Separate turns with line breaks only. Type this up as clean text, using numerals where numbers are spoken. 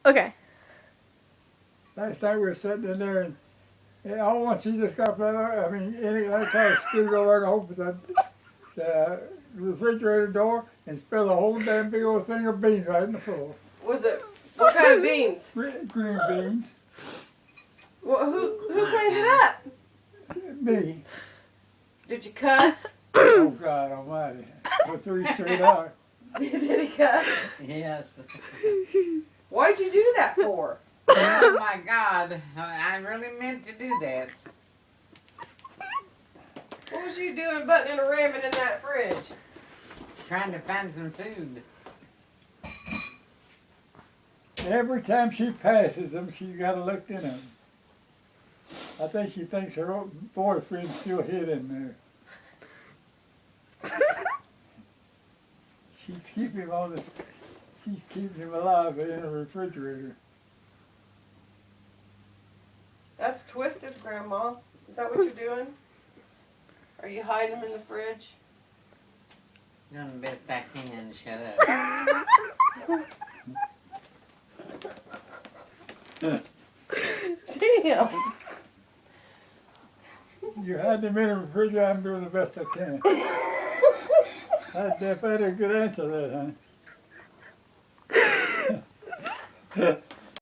Okay.
Last night we were sitting in there and all at once she just got that. I mean, I tried to scoot over and open the refrigerator door and spilled a whole damn big old thing of beans right in the floor.
Was it, what kind of beans?
Green beans.
Well, who cleaned it up?
Me.
Did you cuss?
Oh God Almighty! For 3 straight hours.
Did he cuss?
Yes.
Why'd you do that for?
Oh my God, I really meant to do that.
What was you doing buttoning and ramming in that fridge?
Trying to find some food.
Every time she passes them, she's got to look in them. I think she thinks her old boyfriend's still hid in there. She's keeping him she's keeping him alive in the refrigerator.
That's twisted, Grandma. Is that what you're doing? Are you hiding them in the fridge?
Doing the best I can, shut up.
Damn.
You hide them in the refrigerator, I'm doing the best I can. That's a good answer, that, huh?